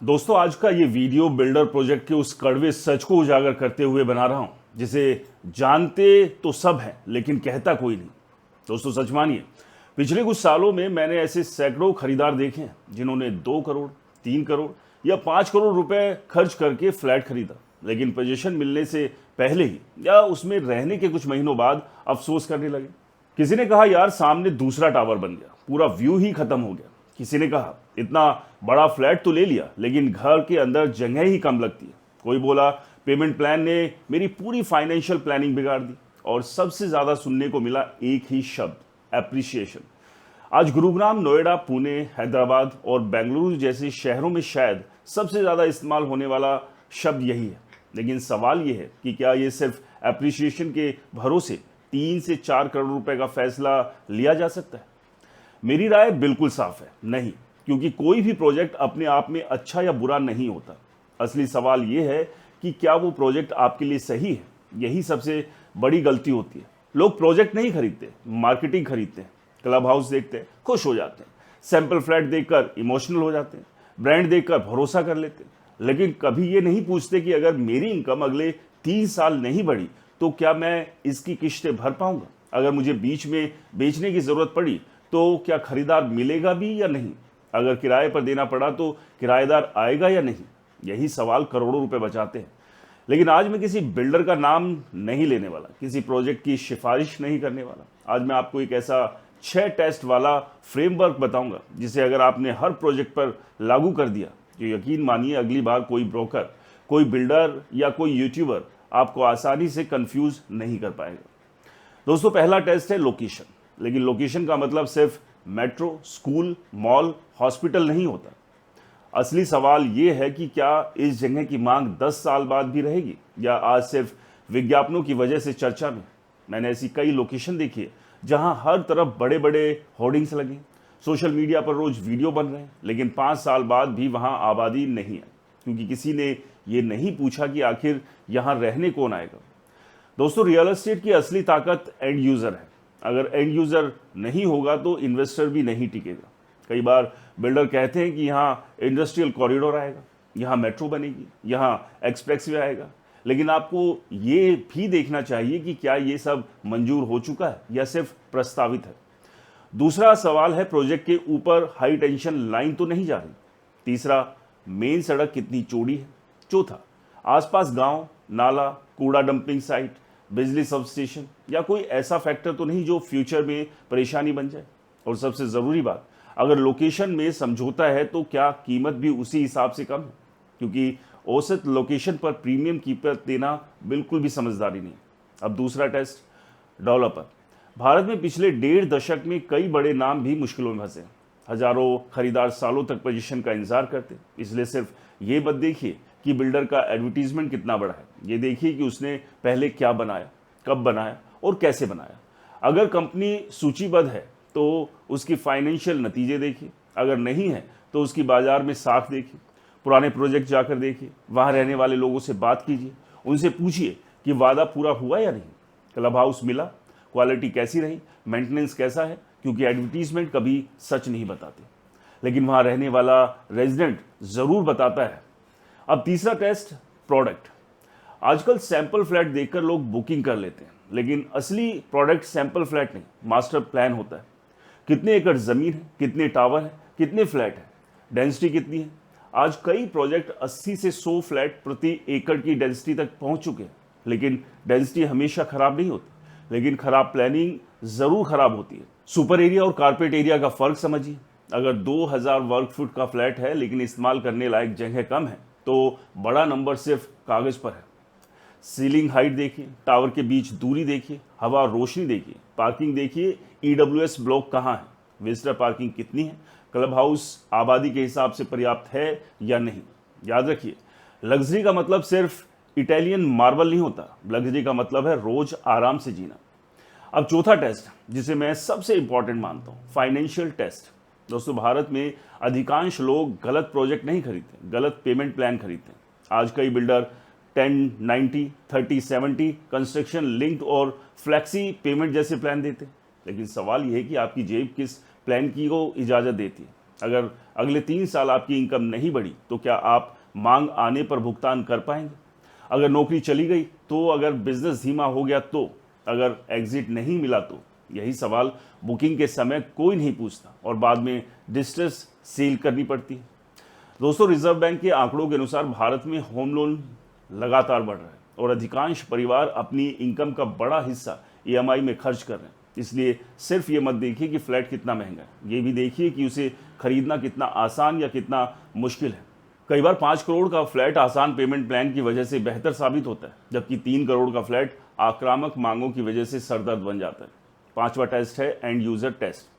दोस्तों, आज का ये वीडियो बिल्डर प्रोजेक्ट के उस कड़वे सच को उजागर करते हुए बना रहा हूं जिसे जानते तो सब हैं लेकिन कहता कोई नहीं। दोस्तों, सच मानिए, पिछले कुछ सालों में मैंने ऐसे सैकड़ों खरीदार देखे हैं जिन्होंने 2 करोड़, 3 करोड़ या 5 करोड़ रुपए खर्च करके फ्लैट खरीदा, लेकिन पोजीशन मिलने से पहले ही या उसमें रहने के कुछ महीनों बाद अफसोस करने लगे। किसी ने कहा, यार सामने दूसरा टावर बन गया, पूरा व्यू ही खत्म हो गया। किसी ने कहा, इतना बड़ा फ्लैट तो ले लिया लेकिन घर के अंदर जगह ही कम लगती है। कोई बोला, पेमेंट प्लान ने मेरी पूरी फाइनेंशियल प्लानिंग बिगाड़ दी। और सबसे ज्यादा सुनने को मिला एक ही शब्द, एप्रिसिएशन। आज गुरुग्राम, नोएडा, पुणे, हैदराबाद और बेंगलुरु जैसे शहरों में शायद सबसे ज्यादा इस्तेमाल होने वाला शब्द यही है। लेकिन सवाल यह है कि क्या ये सिर्फ एप्रिसिएशन के भरोसे 3 से 4 करोड़ रुपए का फैसला लिया जा सकता है? मेरी राय बिल्कुल साफ है, नहीं। क्योंकि कोई भी प्रोजेक्ट अपने आप में अच्छा या बुरा नहीं होता। असली सवाल यह है कि क्या वो प्रोजेक्ट आपके लिए सही है। यही सबसे बड़ी गलती होती है। लोग प्रोजेक्ट नहीं खरीदते, मार्केटिंग खरीदते हैं। क्लब हाउस देखते हैं, खुश हो जाते हैं। सैंपल फ्लैट देखकर इमोशनल हो जाते हैं। ब्रांड देखकर भरोसा कर लेते हैं। लेकिन कभी ये नहीं पूछते कि अगर मेरी इनकम अगले 3 साल नहीं बढ़ी तो क्या मैं इसकी किश्तें भर पाऊंगा? अगर मुझे बीच में बेचने की जरूरत पड़ी तो क्या खरीदार मिलेगा भी या नहीं? अगर किराए पर देना पड़ा तो किराएदार आएगा या नहीं? यही सवाल करोड़ों रुपए बचाते हैं। लेकिन आज मैं किसी बिल्डर का नाम नहीं लेने वाला, किसी प्रोजेक्ट की सिफारिश नहीं करने वाला। आज मैं आपको एक ऐसा 6 टेस्ट वाला फ्रेमवर्क बताऊंगा जिसे अगर आपने हर प्रोजेक्ट पर लागू कर दिया तो यकीन मानिए, अगली बार कोई ब्रोकर, कोई बिल्डर या कोई यूट्यूबर आपको आसानी से कंफ्यूज नहीं कर पाएगा। दोस्तों, पहला टेस्ट है लोकेशन। लेकिन लोकेशन का मतलब सिर्फ मेट्रो, स्कूल, मॉल, हॉस्पिटल नहीं होता। असली सवाल यह है कि क्या इस जगह की मांग 10 साल बाद भी रहेगी या आज सिर्फ विज्ञापनों की वजह से चर्चा में। मैंने ऐसी कई लोकेशन देखी है जहां हर तरफ बड़े बड़े होर्डिंग्स लगे, सोशल मीडिया पर रोज वीडियो बन रहे हैं, लेकिन 5 साल बाद भी वहां आबादी नहीं है, क्योंकि किसी ने ये नहीं पूछा कि आखिर यहां रहने कौन आएगा। दोस्तों, रियल एस्टेट की असली ताकत एंड यूजर है। अगर एंड यूजर नहीं होगा तो इन्वेस्टर भी नहीं टिकेगा। कई बार बिल्डर कहते हैं कि यहाँ इंडस्ट्रियल कॉरिडोर आएगा, यहाँ मेट्रो बनेगी, यहाँ एक्सप्रेसवे आएगा, लेकिन आपको ये भी देखना चाहिए कि क्या ये सब मंजूर हो चुका है या सिर्फ प्रस्तावित है। दूसरा सवाल है, प्रोजेक्ट के ऊपर हाई टेंशन लाइन तो नहीं जा रही। तीसरा, मेन सड़क कितनी चौड़ी है। चौथा, आसपास गांव, नाला, कूड़ा डंपिंग साइट, बिजली सब स्टेशन या कोई ऐसा फैक्टर तो नहीं जो फ्यूचर में परेशानी बन जाए। और सबसे ज़रूरी बात, अगर लोकेशन में समझौता है तो क्या कीमत भी उसी हिसाब से कम है? क्योंकि औसत लोकेशन पर प्रीमियम कीमत देना बिल्कुल भी समझदारी नहीं। अब दूसरा टेस्ट, डेवलपर। भारत में पिछले 1.5 दशक में कई बड़े नाम भी मुश्किलों में फंसे। हजारों खरीदार सालों तक पोजीशन का इंतजार करते। इसलिए सिर्फ ये मत देखिए कि बिल्डर का एडवर्टीजमेंट कितना बड़ा है, ये देखिए कि उसने पहले क्या बनाया, कब बनाया और कैसे बनाया। अगर कंपनी सूचीबद्ध है तो उसकी फाइनेंशियल नतीजे देखिए, अगर नहीं है तो उसकी बाजार में साख देखिए। पुराने प्रोजेक्ट जाकर देखिए, वहाँ रहने वाले लोगों से बात कीजिए, उनसे पूछिए कि वादा पूरा हुआ या नहीं, क्लब हाउस मिला, क्वालिटी कैसी रही, मेंटेनेंस कैसा है। क्योंकि एडवर्टीजमेंट कभी सच नहीं बताते, लेकिन वहाँ रहने वाला रेजिडेंट ज़रूर बताता है। अब तीसरा टेस्ट, प्रोडक्ट। आजकल सैंपल फ्लैट देखकर लोग बुकिंग कर लेते हैं, लेकिन असली प्रोडक्ट सैंपल फ्लैट नहीं, मास्टर प्लान होता है। कितने एकड़ ज़मीन है, कितने टावर है, कितने फ्लैट है, डेंसिटी कितनी है। आज कई प्रोजेक्ट 80 से 100 फ्लैट प्रति एकड़ की डेंसिटी तक पहुंच चुके हैं। लेकिन डेंसिटी हमेशा खराब नहीं होती, लेकिन खराब प्लानिंग ज़रूर खराब होती है। सुपर एरिया और कारपेट एरिया का फ़र्क समझिए। अगर 2000 वर्ग फुट का फ्लैट है लेकिन इस्तेमाल करने लायक जगह कम है तो बड़ा नंबर सिर्फ कागज़ पर है। सीलिंग हाइट देखिए, टावर के बीच दूरी देखिए, हवा रोशनी देखिए, पार्किंग देखिए, ईडब्ल्यूएस ब्लॉक कहाँ है, विजिटर पार्किंग कितनी है, क्लब हाउस आबादी के हिसाब से पर्याप्त है या नहीं। याद रखिए, लग्जरी का मतलब सिर्फ इटालियन मार्बल नहीं होता, लग्जरी का मतलब है रोज आराम से जीना। अब चौथा टेस्ट, जिसे मैं सबसे इंपॉर्टेंट मानता हूँ, फाइनेंशियल टेस्ट। दोस्तों, भारत में अधिकांश लोग गलत प्रोजेक्ट नहीं खरीदते, गलत पेमेंट प्लान खरीदते हैं। आज कई बिल्डर 10, 90, 30, 70 कंस्ट्रक्शन लिंक्ड और फ्लैक्सी पेमेंट जैसे प्लान देते हैं। लेकिन सवाल यह है कि आपकी जेब किस प्लान की को इजाज़त देती है। अगर अगले 3 साल आपकी इनकम नहीं बढ़ी तो क्या आप मांग आने पर भुगतान कर पाएंगे? अगर नौकरी चली गई तो, अगर बिजनेस धीमा हो गया तो, अगर एग्जिट नहीं मिला तो? यही सवाल बुकिंग के समय कोई नहीं पूछता और बाद में डिस्ट्रेस सेल करनी पड़ती है। दोस्तों, रिजर्व बैंक के आंकड़ों के अनुसार भारत में होम लोन लगातार बढ़ रहा है और अधिकांश परिवार अपनी इनकम का बड़ा हिस्सा ईएमआई में खर्च कर रहे हैं। इसलिए सिर्फ ये मत देखिए कि फ्लैट कितना महंगा है, ये भी देखिए कि उसे खरीदना कितना आसान या कितना मुश्किल है। कई बार 5 करोड़ का फ्लैट आसान पेमेंट प्लान की वजह से बेहतर साबित होता है, जबकि 3 करोड़ का फ्लैट आक्रामक मांगों की वजह से सरदर्द बन जाता है। 5वां टेस्ट है एंड यूजर टेस्ट।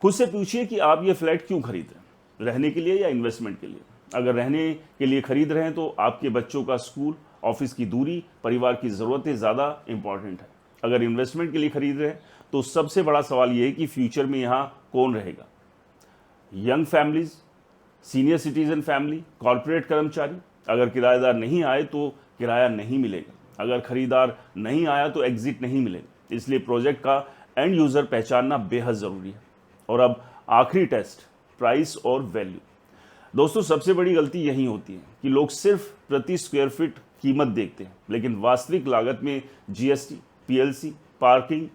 खुद से पूछिए कि आप ये फ्लैट क्यों खरीद रहे हैं, रहने के लिए या इन्वेस्टमेंट के लिए? अगर रहने के लिए खरीद रहे हैं तो आपके बच्चों का स्कूल, ऑफिस की दूरी, परिवार की ज़रूरतें ज़्यादा इंपॉर्टेंट है। अगर इन्वेस्टमेंट के लिए खरीद रहे हैं तो सबसे बड़ा सवाल ये है कि फ्यूचर में यहाँ कौन रहेगा? Young families, senior citizen family, corporate कर्मचारी। अगर किराएदार नहीं आए तो किराया नहीं मिलेगा, अगर खरीदार नहीं आया तो एग्जिट नहीं मिलेगा। इसलिए प्रोजेक्ट का एंड यूज़र पहचानना बेहद ज़रूरी है। और अब आखिरी टेस्ट, प्राइस और वैल्यू। दोस्तों, सबसे बड़ी गलती यही होती है कि लोग सिर्फ प्रति स्क्वायर फीट कीमत देखते हैं, लेकिन वास्तविक लागत में जीएसटी, पीएलसी, पार्किंग,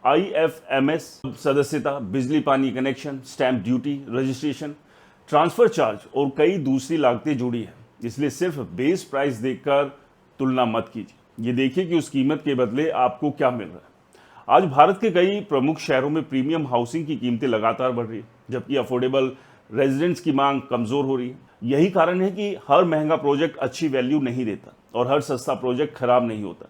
आईएफएमएस सदस्यता, बिजली पानी connection, stamp duty, registration, transfer charge और कई दूसरी लागतें जुड़ी है। इसलिए सिर्फ बेस प्राइस देखकर तुलना मत कीजिए, ये देखिए कि उस कीमत के बदले आपको क्या मिल रहा है। आज भारत के कई प्रमुख शहरों में प्रीमियम हाउसिंग की कीमतें लगातार बढ़ रही है, जबकि अफोर्डेबल रेजिडेंट्स की मांग कमजोर हो रही है। यही कारण है कि हर महंगा प्रोजेक्ट अच्छी वैल्यू नहीं देता और हर सस्ता प्रोजेक्ट खराब नहीं होता।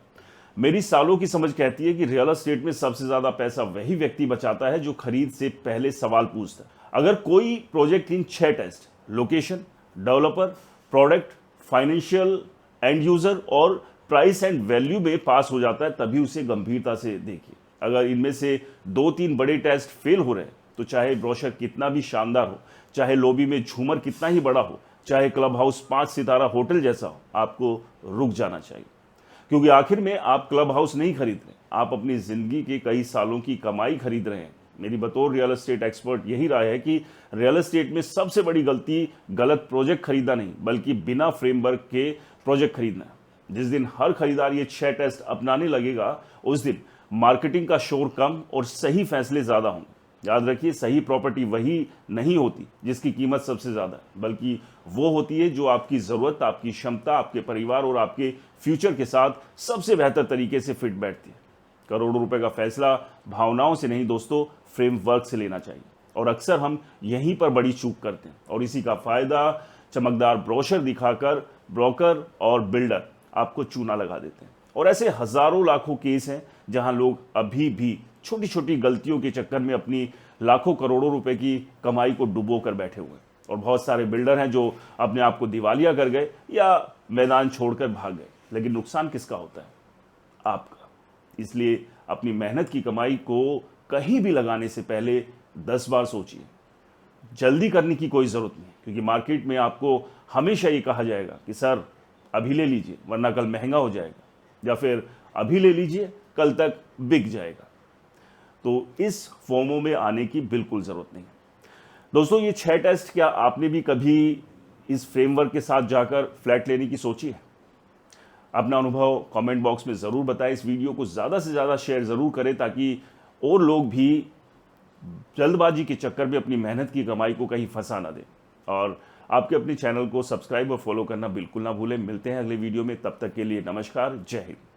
मेरी सालों की समझ कहती है कि रियल एस्टेट में सबसे ज्यादा पैसा वही व्यक्ति बचाता है जो खरीद से पहले सवाल पूछता है। अगर कोई प्रोजेक्ट इन 6 test, location, developer, product, financial, end user और प्राइस एंड वैल्यू में पास हो जाता है, तभी उसे गंभीरता से देखिए। अगर इनमें से 2-3 बड़े टेस्ट फेल हो रहे हैं तो चाहे ब्रोशर कितना भी शानदार हो, चाहे लॉबी में झूमर कितना ही बड़ा हो, चाहे क्लब हाउस 5 सितारा होटल जैसा हो, आपको रुक जाना चाहिए। क्योंकि आखिर में आप क्लब हाउस नहीं खरीद रहे, आप अपनी जिंदगी के कई सालों की कमाई खरीद रहे हैं। मेरी बतौर रियल एस्टेट एक्सपर्ट यही राय है कि रियल एस्टेट में सबसे बड़ी गलती गलत प्रोजेक्ट खरीदना नहीं, बल्कि बिना फ्रेमवर्क के प्रोजेक्ट खरीदना है। जिस दिन हर खरीदार ये 6 टेस्ट अपनाने लगेगा, उस दिन मार्केटिंग का शोर कम और सही फैसले ज्यादा होंगे। याद रखिए, सही प्रॉपर्टी वही नहीं होती जिसकी कीमत सबसे ज्यादा है, बल्कि वो होती है जो आपकी जरूरत, आपकी क्षमता, आपके परिवार और आपके फ्यूचर के साथ सबसे बेहतर तरीके से फिट बैठती है। करोड़ों रुपए का फैसला भावनाओं से नहीं दोस्तों, फ्रेमवर्क से लेना चाहिए। और अक्सर हम यहीं पर बड़ी चूक करते हैं और इसी का फायदा चमकदार ब्रोशर दिखाकर ब्रोकर और बिल्डर आपको चूना लगा देते हैं। और ऐसे हजारों लाखों केस हैं जहां लोग अभी भी छोटी छोटी गलतियों के चक्कर में अपनी लाखों करोड़ों रुपए की कमाई को डुबो कर बैठे हुए हैं। और बहुत सारे बिल्डर हैं जो अपने आप को दिवालिया कर गए या मैदान छोड़कर भाग गए, लेकिन नुकसान किसका होता है? आपका। इसलिए अपनी मेहनत की कमाई को कहीं भी लगाने से पहले 10 बार सोचिए। जल्दी करने की कोई जरूरत नहीं, क्योंकि मार्केट में आपको हमेशा ये कहा जाएगा कि सर अभी ले लीजिए वरना कल महंगा हो जाएगा, या फिर अभी ले लीजिए कल तक बिक जाएगा। तो इस फोमो में आने की बिल्कुल जरूरत नहीं है। दोस्तों, ये 6 टेस्ट, क्या आपने भी कभी इस फ्रेमवर्क के साथ जाकर फ्लैट लेने की सोची है? अपना अनुभव कमेंट बॉक्स में ज़रूर बताएं। इस वीडियो को ज़्यादा से ज़्यादा शेयर ज़रूर करें ताकि और लोग भी जल्दबाजी के चक्कर में अपनी मेहनत की कमाई को कहीं फंसा ना दें। और आपके अपने चैनल को सब्सक्राइब और फॉलो करना बिल्कुल ना भूलें। मिलते हैं अगले वीडियो में, तब तक के लिए नमस्कार, जय हिंद।